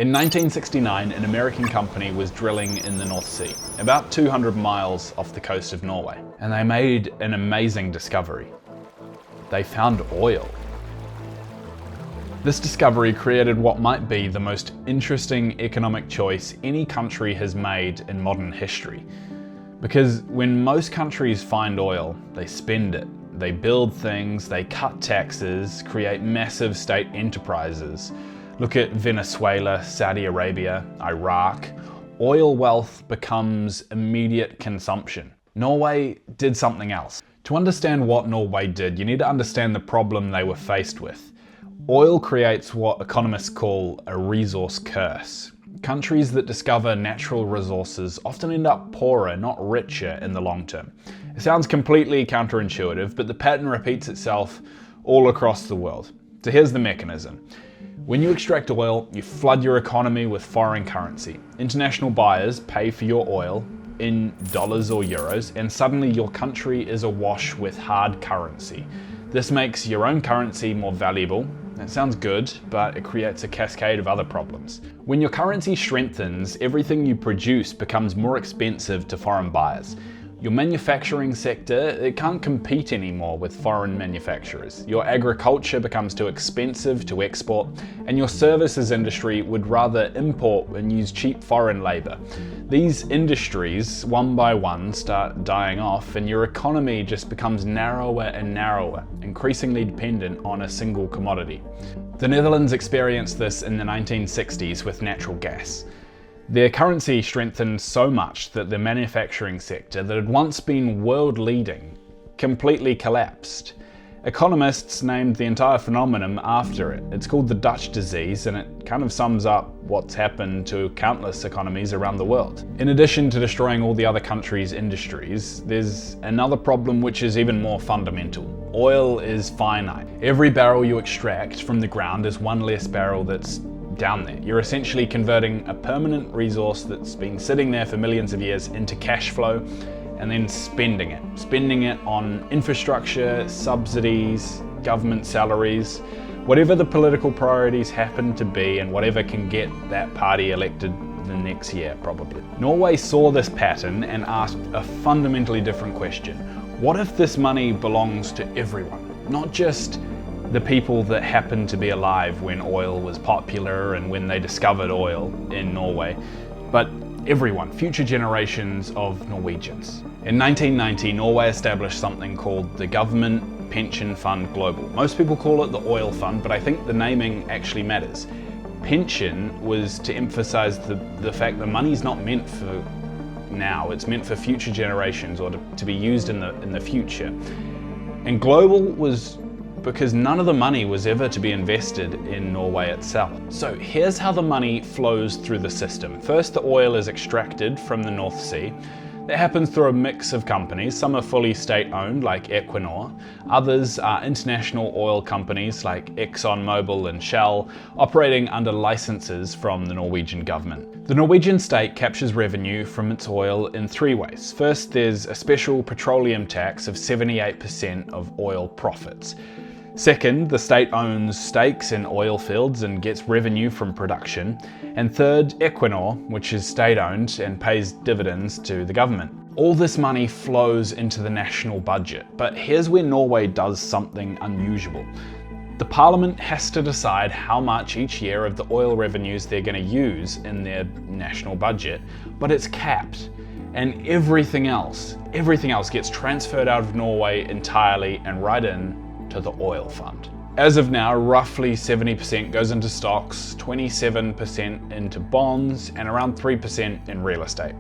In 1969, an American company was drilling in the North Sea, about 200 miles off the coast of Norway, and they made an amazing discovery. They found oil. This discovery created what might be the most interesting economic choice any country has made in modern history. Because when most countries find oil, they spend it. They build things, they cut taxes, create massive state enterprises. Look at Venezuela, Saudi Arabia, Iraq. Oil wealth becomes immediate consumption. Norway did something else. To understand what Norway did, you need to understand the problem they were faced with. Oil creates what economists call a resource curse. Countries that discover natural resources often end up poorer, not richer in the long term. It sounds completely counterintuitive, but the pattern repeats itself all across the world. So here's the mechanism. When you extract oil, you flood your economy with foreign currency. International buyers pay for your oil in dollars or euros, and suddenly your country is awash with hard currency. This makes your own currency more valuable. It sounds good, but it creates a cascade of other problems. When your currency strengthens, everything you produce becomes more expensive to foreign buyers. Your manufacturing sector, it can't compete anymore with foreign manufacturers. Your agriculture becomes too expensive to export, and your services industry would rather import and use cheap foreign labor. These industries, one by one, start dying off, and your economy just becomes narrower and narrower, increasingly dependent on a single commodity. The Netherlands experienced this in the 1960s with natural gas. Their currency strengthened so much that the manufacturing sector that had once been world-leading completely collapsed. Economists named the entire phenomenon after it. It's called the Dutch disease, and it kind of sums up what's happened to countless economies around the world. In addition to destroying all the other countries' industries, there's another problem which is even more fundamental. Oil is finite. Every barrel you extract from the ground is one less barrel that's down there. You're essentially converting a permanent resource that's been sitting there for millions of years into cash flow and then spending it on infrastructure, subsidies, government salaries, whatever the political priorities happen to be and whatever can get that party elected the next year probably. Norway saw this pattern and asked a fundamentally different question. What if this money belongs to everyone? Not just the people that happened to be alive when oil was popular and when they discovered oil in Norway, but everyone, future generations of Norwegians. In 1990, Norway established something called the Government Pension Fund Global. Most people call it the Oil Fund, but I think the naming actually matters. Pension was to emphasize the fact that money's not meant for now, it's meant for future generations or to be used in the future. And global was because none of the money was ever to be invested in Norway itself. So here's how the money flows through the system. First, the oil is extracted from the North Sea. That happens through a mix of companies. Some are fully state-owned, like Equinor. Others are international oil companies like ExxonMobil and Shell, operating under licenses from the Norwegian government. The Norwegian state captures revenue from its oil in three ways. First, there's a special petroleum tax of 78% of oil profits. Second, the state owns stakes in oil fields and gets revenue from production. And third, Equinor, which is state-owned and pays dividends to the government. All this money flows into the national budget, but here's where Norway does something unusual. The parliament has to decide how much each year of the oil revenues they're going to use in their national budget, but it's capped. And everything else gets transferred out of Norway entirely and right in to the oil fund. As of now, roughly 70% goes into stocks, 27% into bonds, and around 3% in real estate.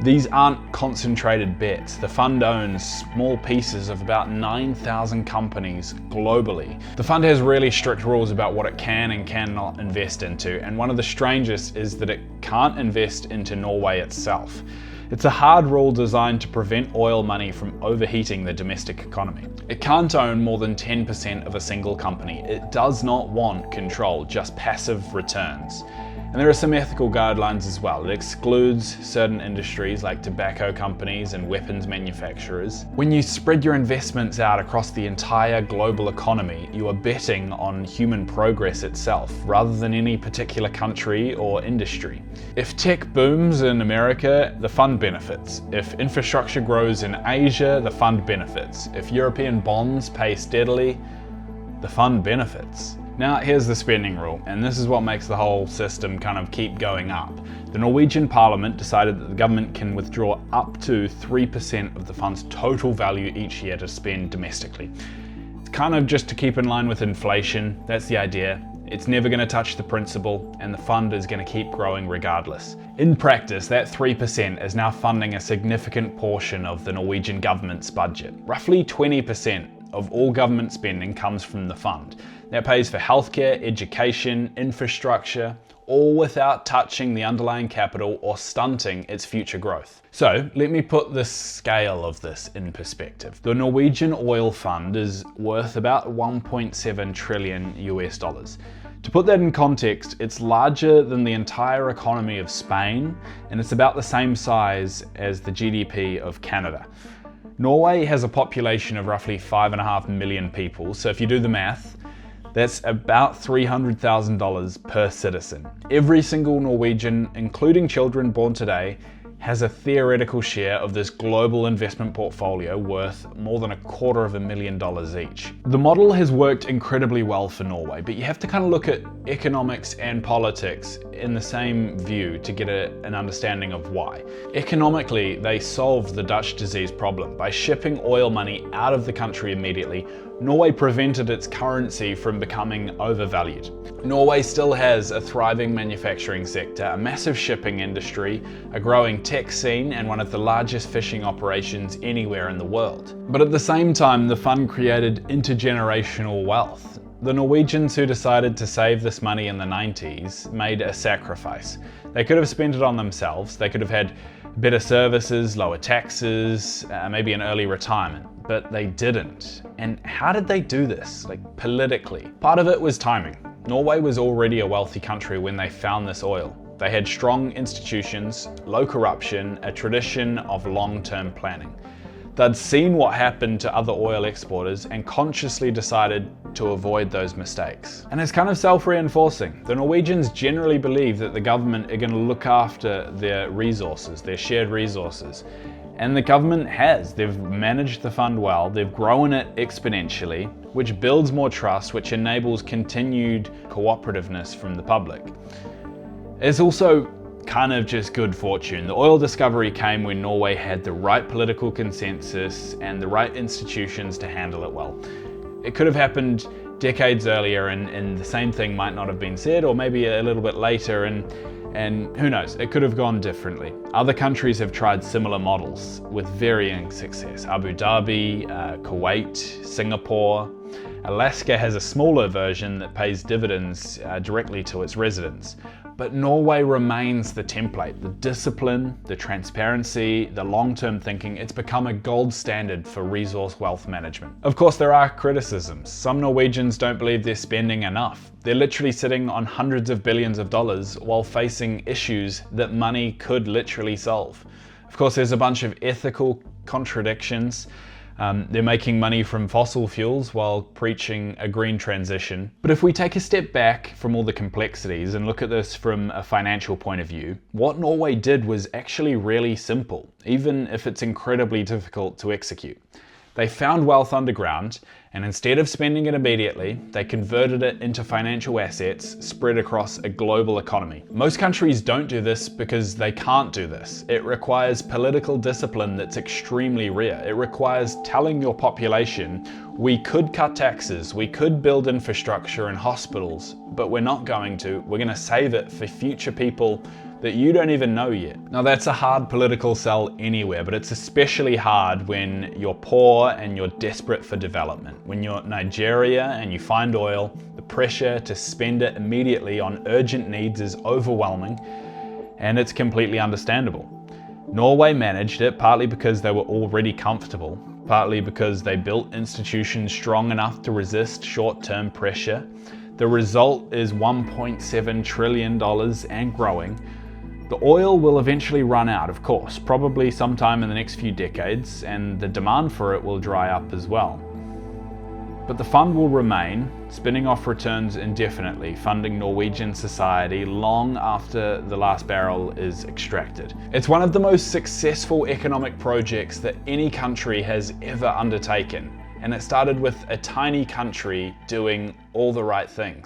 These aren't concentrated bets. The fund owns small pieces of about 9,000 companies globally. The fund has really strict rules about what it can and cannot invest into, and one of the strangest is that it can't invest into Norway itself. It's a hard rule designed to prevent oil money from overheating the domestic economy. It can't own more than 10% of a single company. It does not want control, just passive returns. And there are some ethical guidelines as well. It excludes certain industries like tobacco companies and weapons manufacturers. When you spread your investments out across the entire global economy, you are betting on human progress itself, rather than any particular country or industry. If tech booms in America, the fund benefits. If infrastructure grows in Asia, the fund benefits. If European bonds pay steadily, the fund benefits. Now here's the spending rule, and this is what makes the whole system kind of keep going up. The Norwegian Parliament decided that the government can withdraw up to 3% of the fund's total value each year to spend domestically. It's kind of just to keep in line with inflation, that's the idea. It's never going to touch the principal, and the fund is going to keep growing regardless. In practice, that 3% is now funding a significant portion of the Norwegian government's budget. Roughly 20% of all government spending comes from the fund. That pays for healthcare, education, infrastructure, all without touching the underlying capital or stunting its future growth. So let me put the scale of this in perspective. The Norwegian oil fund is worth about 1.7 trillion US dollars. To put that in context, it's larger than the entire economy of Spain, and it's about the same size as the GDP of Canada. Norway has a population of roughly 5.5 million people, so if you do the math, that's about $300,000 per citizen. Every single Norwegian, including children born today, has a theoretical share of this global investment portfolio worth more than $250,000 each. The model has worked incredibly well for Norway, but you have to kind of look at economics and politics in the same view to get an understanding of why. Economically, they solved the Dutch disease problem. By shipping oil money out of the country immediately, Norway prevented its currency from becoming overvalued. Norway still has a thriving manufacturing sector, a massive shipping industry, a growing tech scene, and one of the largest fishing operations anywhere in the world. But at the same time, the fund created intergenerational wealth. The Norwegians who decided to save this money in the 90s made a sacrifice. They could have spent it on themselves, they could have had better services, lower taxes, maybe an early retirement, but they didn't. And how did they do this? Politically? Part of it was timing. Norway was already a wealthy country when they found this oil. They had strong institutions, low corruption, a tradition of long-term planning. They'd seen what happened to other oil exporters and consciously decided to avoid those mistakes. And it's kind of self-reinforcing. The Norwegians generally believe that the government are going to look after their resources, their shared resources. And the government has. They've managed the fund well, they've grown it exponentially, which builds more trust, which enables continued cooperativeness from the public. It's also kind of just good fortune. The oil discovery came when Norway had the right political consensus and the right institutions to handle it well. It could have happened decades earlier and the same thing might not have been said, or maybe a little bit later, and who knows, it could have gone differently. Other countries have tried similar models with varying success. Abu Dhabi, Kuwait, Singapore. Alaska has a smaller version that pays dividends directly to its residents. But Norway remains the template. The discipline, the transparency, the long-term thinking, it's become a gold standard for resource wealth management. Of course, there are criticisms. Some Norwegians don't believe they're spending enough. They're literally sitting on hundreds of billions of dollars while facing issues that money could literally solve. Of course, there's a bunch of ethical contradictions. They're making money from fossil fuels while preaching a green transition. But if we take a step back from all the complexities and look at this from a financial point of view, what Norway did was actually really simple, even if it's incredibly difficult to execute. They found wealth underground, and instead of spending it immediately, they converted it into financial assets spread across a global economy. Most countries don't do this because they can't do this. It requires political discipline that's extremely rare. It requires telling your population, we could cut taxes, we could build infrastructure and hospitals, but we're not going to. We're going to save it for future people that you don't even know yet. Now that's a hard political sell anywhere, but it's especially hard when you're poor and you're desperate for development. When you're Nigeria and you find oil, the pressure to spend it immediately on urgent needs is overwhelming, and it's completely understandable. Norway managed it partly because they were already comfortable, partly because they built institutions strong enough to resist short-term pressure. The result is $1.7 trillion and growing. The oil will eventually run out, of course, probably sometime in the next few decades, and the demand for it will dry up as well. But the fund will remain, spinning off returns indefinitely, funding Norwegian society long after the last barrel is extracted. It's one of the most successful economic projects that any country has ever undertaken, and it started with a tiny country doing all the right things.